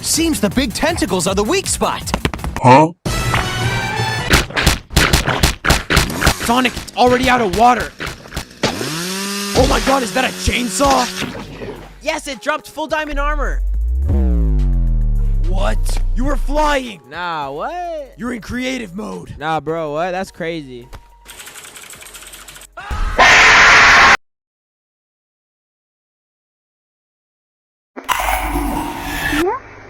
Seems the big tentacles are the weak spot. Huh? Sonic, it's already out of water. Oh my god, is that a chainsaw? Yes, it dropped full diamond armor. What? You were flying. Nah, what? You're in creative mode. Nah, bro, what? That's crazy.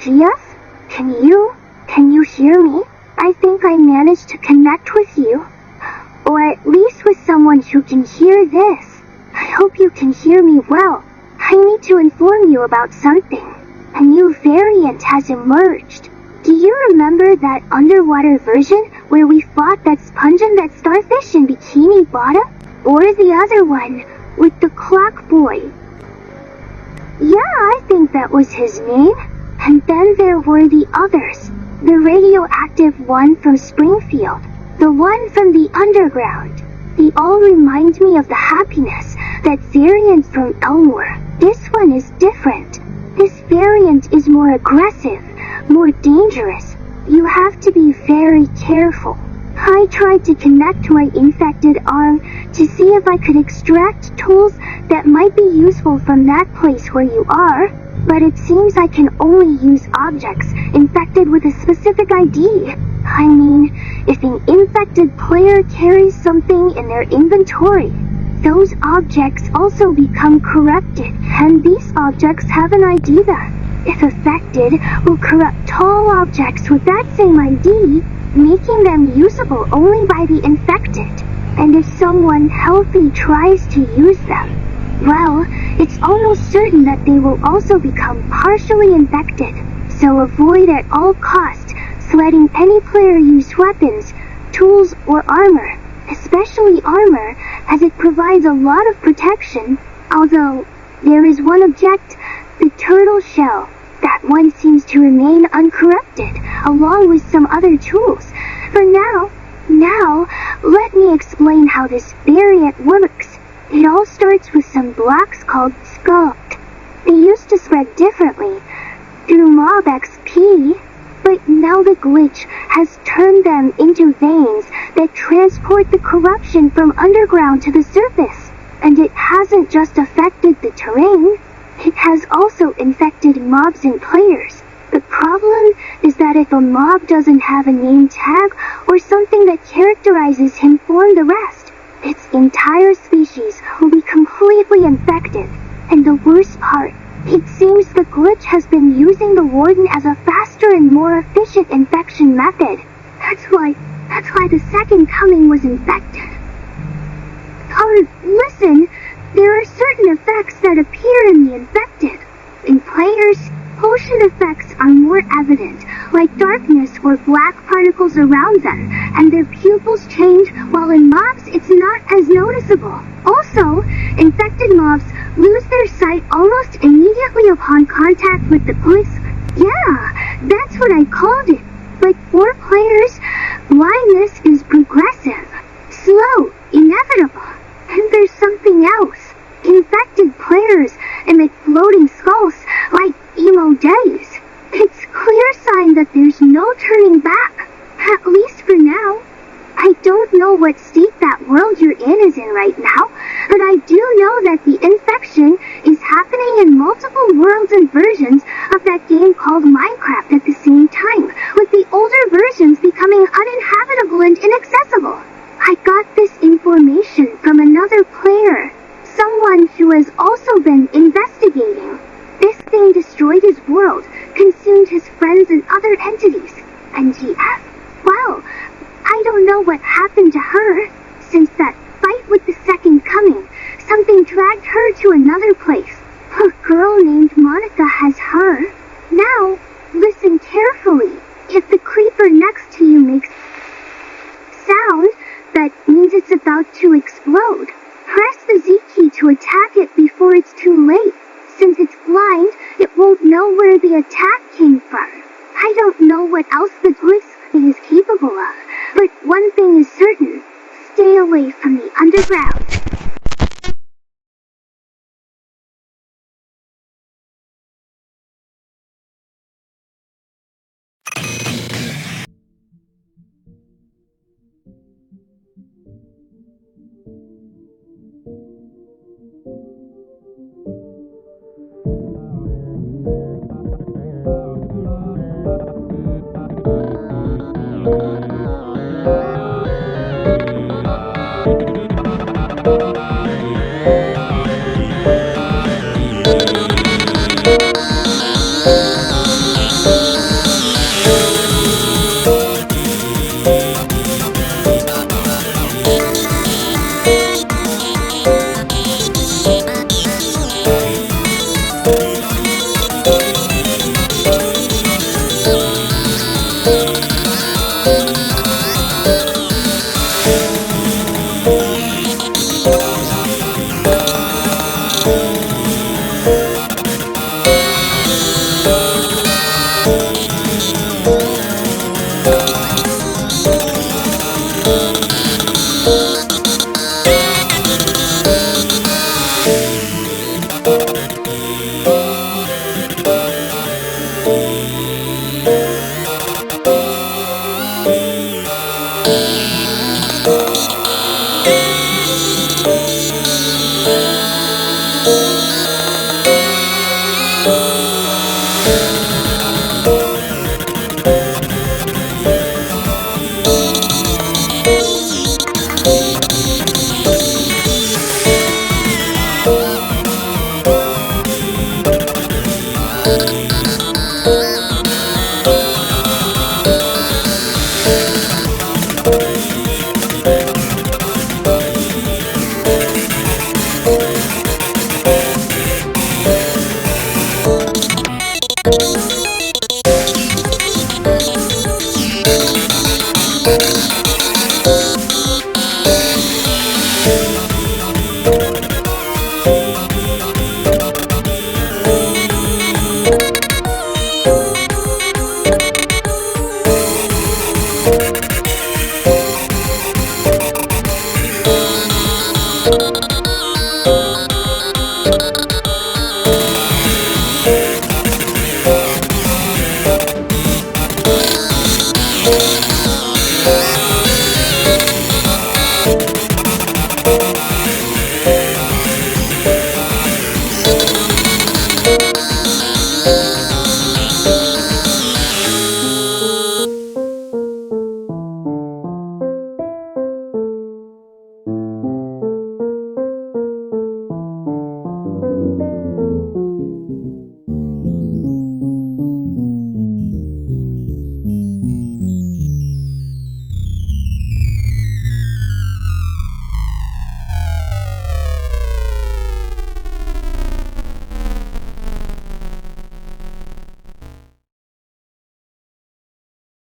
Yes? Can you hear me? I think I managed to connect with you. Or at least with someone who can hear this. I hope you can hear me well. I need to inform you about something. A new variant has emerged. Do you remember that underwater version where we fought that sponge and that starfish in Bikini Bottom? Or the other one, with the clock boy? Yeah, I think that was his name. And then there were the others. The radioactive one from Springfield. The one from the underground. They all remind me of the happiness, that variant from Elmore. This one is different. This variant is more aggressive, more dangerous. You have to be very careful. I tried to connect my infected arm to see if I could extract tools that might be useful from that place where you are, but it seems I can only use objects infected with a specific ID. I mean, if an infected player carries something in their inventory, those objects also become corrupted, and these objects have an ID that, if affected, will corrupt tall objects with that same ID, making them usable only by the infected. And if someone healthy tries to use them, well, it's almost certain that they will also become partially infected. So avoid at all costs letting any player use weapons, tools, or armor, especially armor, as it provides a lot of protection. Although, there is one object, the turtle shell. That one seems to remain uncorrupted, along with some other tools. For now, let me explain how this variant works. It all starts with some blocks called sculk. They used to spread differently, through mob XP, but now the glitch has turned them into veins that transport the corruption from underground to the surface. And it hasn't just affected the terrain, it has also infected mobs and players. The problem is that if a mob doesn't have a name tag or something that characterizes him from the rest, its entire species will be completely infected. And the worst part, it seems the glitch has been using the Warden as a faster and more efficient infection method. That's why the second coming was infected. Listen, there are certain effects that appear in the infected. In players, potion effects are more evident, like darkness or black particles around them, and their pupils change, while in mobs it's not as noticeable. Also, infected mobs lose their sight almost immediately upon contact with the police. Yeah, that's what I called it. But for players, blindness is progressive, slow, inevitable. And there's something else. Infected players emit floating skulls like emo days. It's clear sign that there's no turning back, at least for now. I don't know what state that world you're in is in right now, but I do know that the infection is happening in multiple worlds and versions of that game called Minecraft at the same time, with the older versions becoming uninhabitable and inaccessible. I got this information from another player, someone who has also been investigating. This thing destroyed his world, consumed his friends and other entities, and well, I don't know what happened to her. Since that fight with the second coming, something dragged her to another place. A girl named Monica has her. Now, listen carefully. If the creeper next to you makes sound, that means it's about to explode. Press the Z key to attack it before it's too late. Since it's blind, it won't know where the attack came from. I don't know what else the glitch is capable of, but one thing is certain. Stay away from the underground.